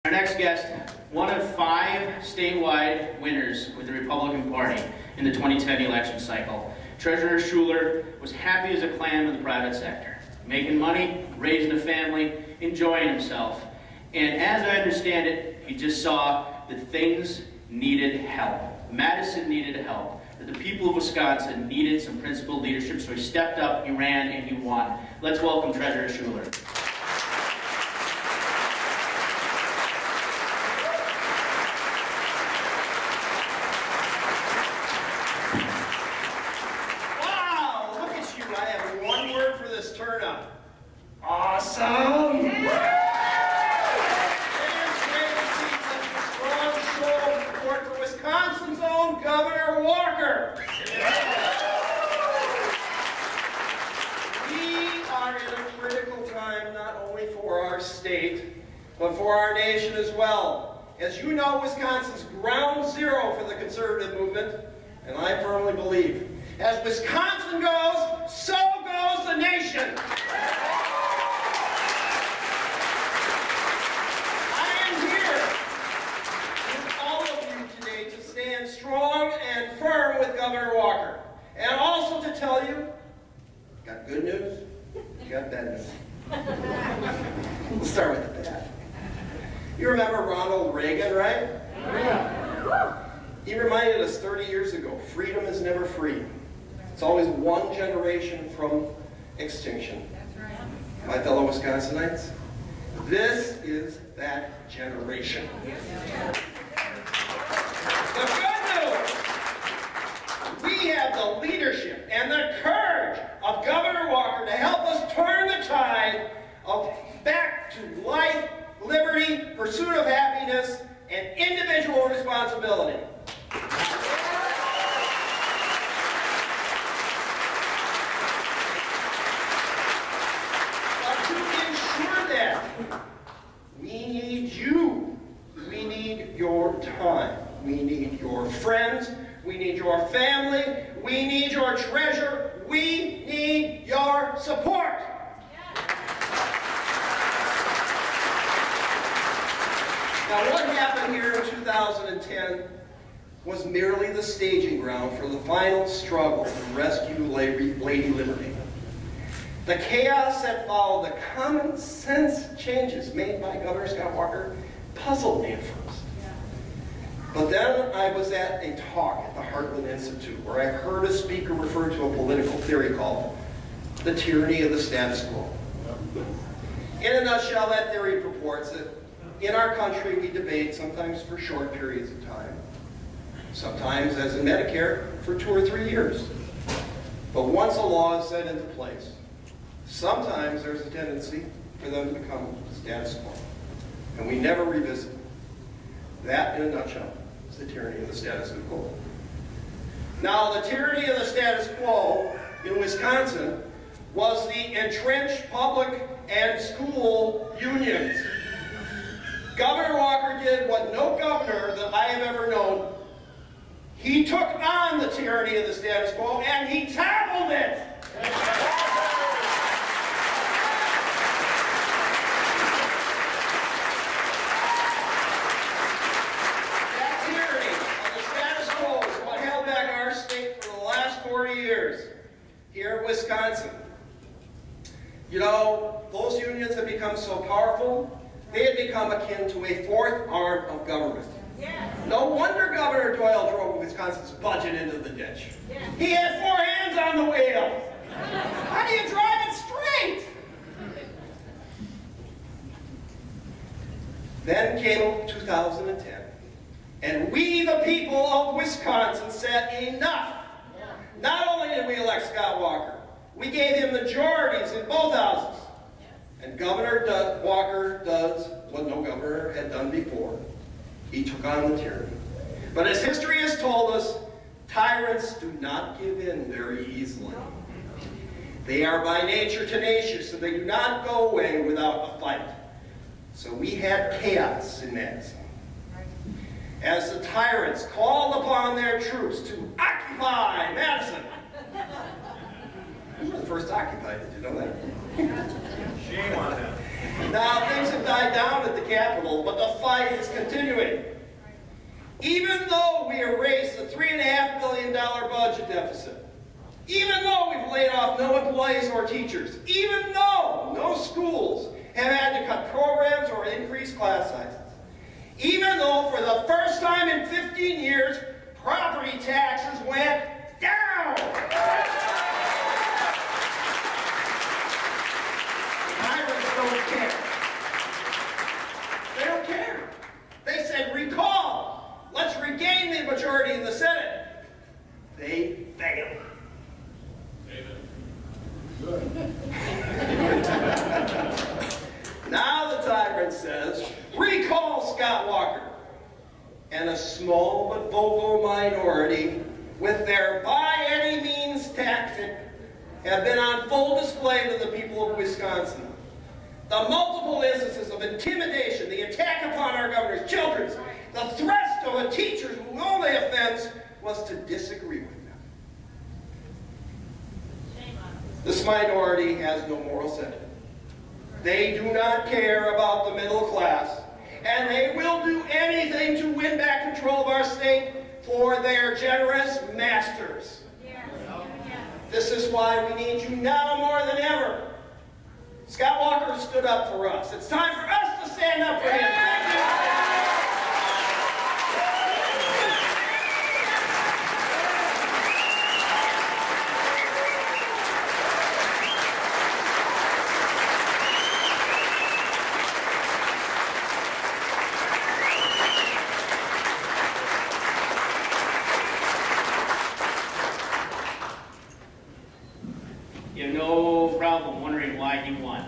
Our next guest, one of 5 statewide winners with the Republican Party in the 2010 election cycle. Treasurer Schuller was happy as a clam in the private sector, making money, raising a family, enjoying himself. And as I understand it, he just saw that things needed help. Madison needed help. That the people of Wisconsin needed some principled leadership, so he stepped up, he ran, and he won. Let's welcome Treasurer Schuller. Turnout. Awesome! Strong show of support for Wisconsin's own Governor Walker. We are in a critical time not only for our state, but for our nation as well. As you know, Wisconsin's ground zero for the conservative movement, and I firmly believe, as Wisconsin goes, so goes the nation. I am here with all of you today to stand strong and firm with Governor Walker. And also to tell you, got good news, got bad news. We'll start with the bad. You remember Ronald Reagan, right? Yeah. He reminded us 30 years ago, freedom is never free. It's always one generation from extinction. That's right. My fellow Wisconsinites, this is that generation. The good news, we have the leadership and the courage of Governor Walker to help us turn the tide of back to life, liberty, pursuit of happiness, and individual responsibility. We need you. We need your time. We need your friends. We need your family. We need your treasure. We need your support. Now, what happened here in 2010 was merely the staging ground for the final struggle to rescue Lady Liberty. The chaos that followed the common sense changes made by Governor Scott Walker puzzled me at first. But then I was at a talk at the Heartland Institute where I heard a speaker refer to a political theory called the tyranny of the status quo. In a nutshell, that theory purports that in our country we debate sometimes for short periods of time, sometimes, as in Medicare, for 2 or 3 years. But once a law is set into place, sometimes there's a tendency for them to become status quo, and we never revisit them. That, in a nutshell, is the tyranny of the status quo. Now, the tyranny of the status quo in Wisconsin was the entrenched public and school unions. Governor Walker did what no governor that I have ever known. He took on the tyranny of the status quo and he toppled it. Here in Wisconsin. You know, those unions have become so powerful, they had become akin to a 4th arm of government. Yes. No wonder Governor Doyle drove Wisconsin's budget into the ditch. Yes. He had 4 hands on the wheel. How do you drive it straight? Then came 2010, and we, the people of Wisconsin, said enough. Not only did we elect Scott Walker, we gave him majorities in both houses. And Governor Walker does what no governor had done before. He took on the tyranny. But as history has told us, tyrants do not give in very easily. They are by nature tenacious, and they do not go away without a fight. So we had chaos in Madison. As the tyrants called upon their troops to occupy Madison, We were the first occupied, did you know that? Shame on him. Now, things have died down at the Capitol, but the fight is continuing. Even though we erased the $3.5 billion budget deficit, even though we've laid off no employees or teachers, even though no schools have had to cut programs or increase class sizes, even though for the first time in 15 years, property taxes went down. Tyrants don't care. They don't care. They said recall. Let's regain the majority in the Senate. They failed. Now the tyrant says, recall Scott Walker. And a small but vocal minority, with their by any means tactic, have been on full display to the people of Wisconsin. The multiple instances of intimidation, the attack upon our governor's children, the threats to a teacher whose only offense was to disagree with them. This minority has no moral sentiment. They do not care about the middle class, and they will do anything to win back control of our state for their generous masters. This is why we need you now more than ever. Scott Walker stood up for us. It's time for us to stand up for him. Thank you. You have no problem wondering why he won.